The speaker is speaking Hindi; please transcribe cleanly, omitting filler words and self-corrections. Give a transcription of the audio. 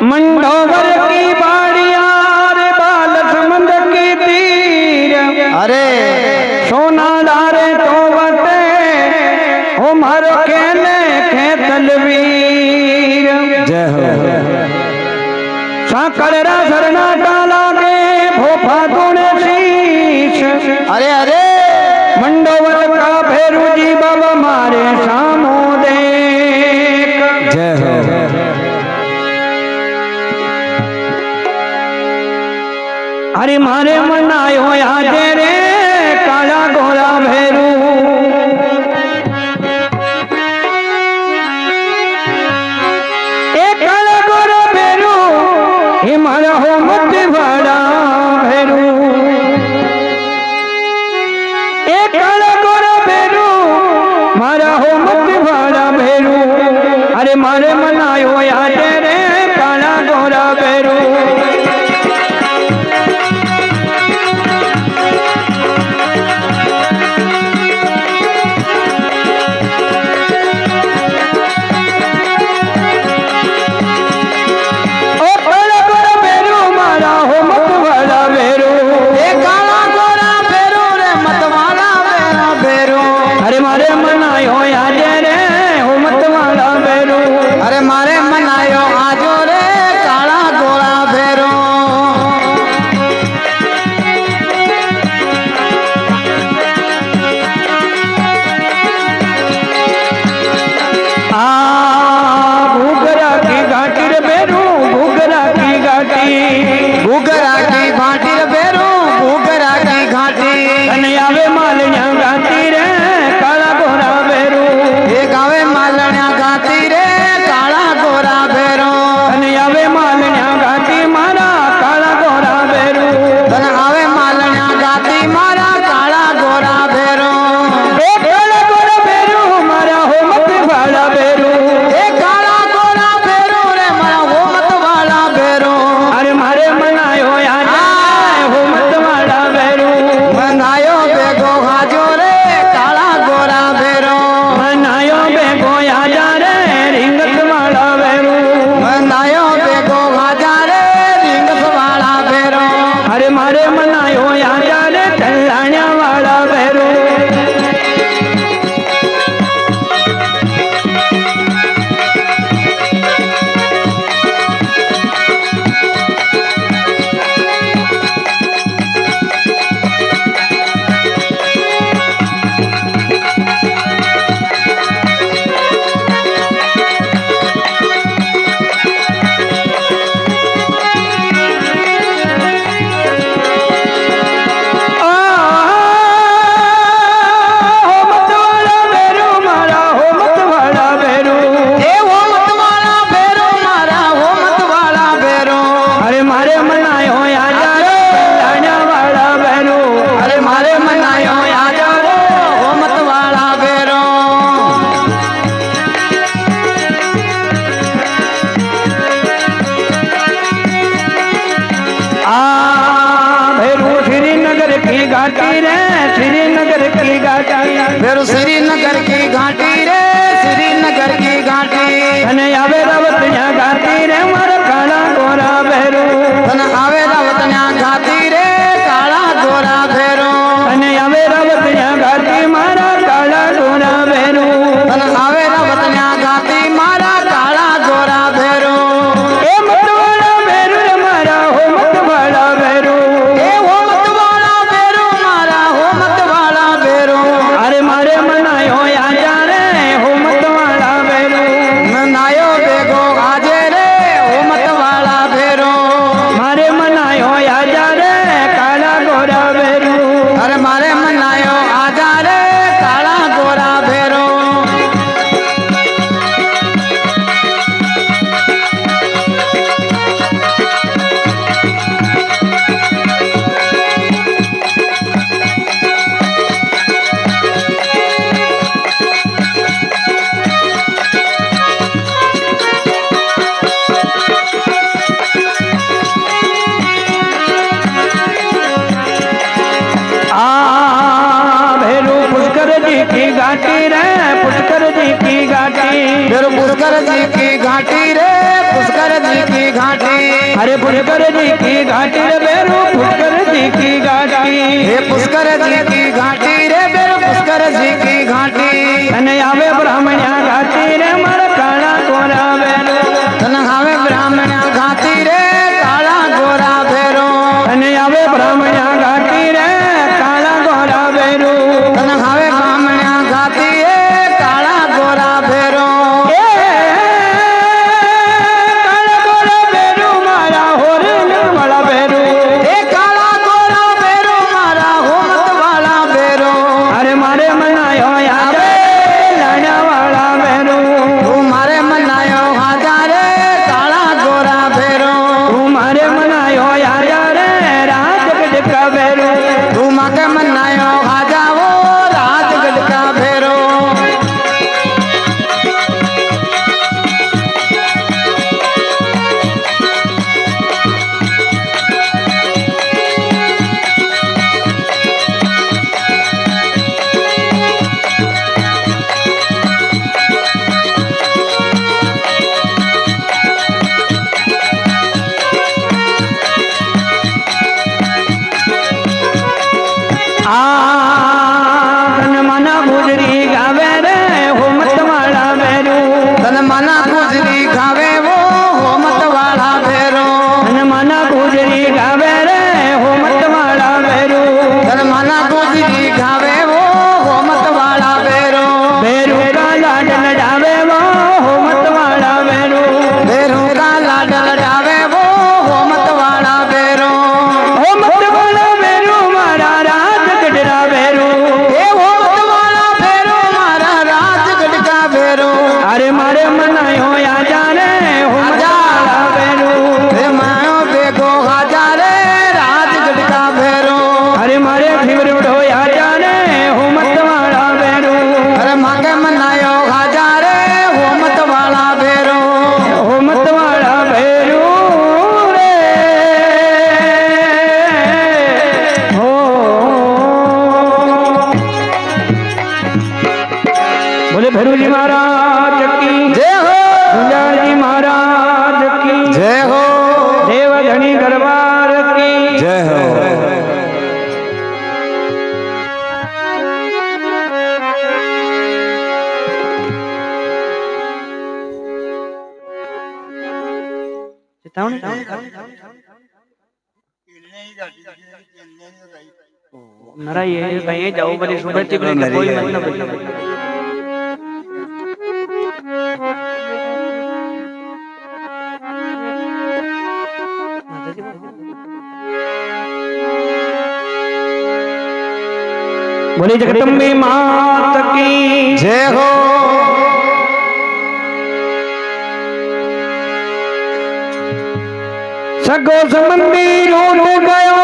मंडोवर की बाड़िया रे बाल समंद की तीर अरे सोना डारे तो बते हो मारो कहने के तलवीर जय हो साकड़रा सरना डाला के भोपा तूने शीश अरे अरे मंडोवर का भैरू जी बाबा मारे सामो देख जय हो अरे मारे मन आयो आज रे काला गोरा भैरू एक काला गोरा भैरू हिमालय हो मत बड़ा भैरू एक काला गोरा भैरू मारा हो मत बड़ा भैरू अरे मारे मन आयो आज रे काला गोरा भैरू घाटी रे श्रीनगर की घाटी फिर श्रीनगर की घाटी रे श्रीनगर की घाटी धन आवे रावत यहाँ घाटी रे मारा काला गोरा भैरू धन आवे रावत यहाँ घाटी रे काला गोरा भैरू धन आवे रावत यहाँ घाटी मारा काला गोरा भैरू धन आवे रावत यहाँ घाटी मारा काला गोरा भैरू ए मत वाला भैरू रे मारा हो मत वाला भैरू ए हो मत वाला भैरू मारा हो मत वाला भैरू अरे मारे मना पुष्कर जी की घाटी रे बेरू पुष्कर जी की घाटी हे पुष्कर जी की घाटी रे बेरू पुष्कर जी की घाटी तने आवे ब्राह्मण्या घाटी रे मारा काला गोरा बेरू तन आवे ब्राह्मण्या घाटी रे काला गोरा बेरू तने आवे ब्राह्मण्या घाटी रे काला गोरा बेरू तन आवे ब्राह्मण्या घाटी रे काला गोरा बेरू काला गोरा बेरू मारा होरे वाला बेरू हे काला गोरा बेरू मारा होमत वाला बेरू अरे मारे मनायो याद लाना वाला बेरू तू मारे मनायो हजारे काला गोरा बेरू तू मारे मनायो याद रे राजगढ़ का बेरू तू माके मनायो हजाओ राजगढ़ का बेरू तन मना गुजरी गावे रे होमत वाला बेरू तन मना गुजरी खावे वो होमत वाला बेरू तन मना गुजरी गावे रे होमत वाला बेरू तन मना गुजरी खावे वो होमत वाला बेरू बेरू का लाड लड़ावे वो होमत वाला बेरू बेरू का लाड लड़ावे वो होमत वाला बेरू होमत वाला बेरू मारा राजगढ़ बेरू हे होमत वाला बेरू मारा राजगढ़ का बेरू अरे मारे मनायो या जाने होमत वाला बेरू हे मायो बेगो हजारे राजगढ़ का बेरू अरे मारे फिवरुड़ो या जाने होमत वाला बेरू अरे मांगे मनायो हजारे होमत वाला बेरू होमत वाला बेरू रे हो बोले भैरू जी महाराज की जय हो गुंजार जी महाराज की जय हो देवधनी दरबार की जय हो नरा ये कहीं जाओ बड़ी सुबह चिकने का कोई मतलब नहीं बोली जगदम्बे मात की जय हो सगो संबंधी रोट गयो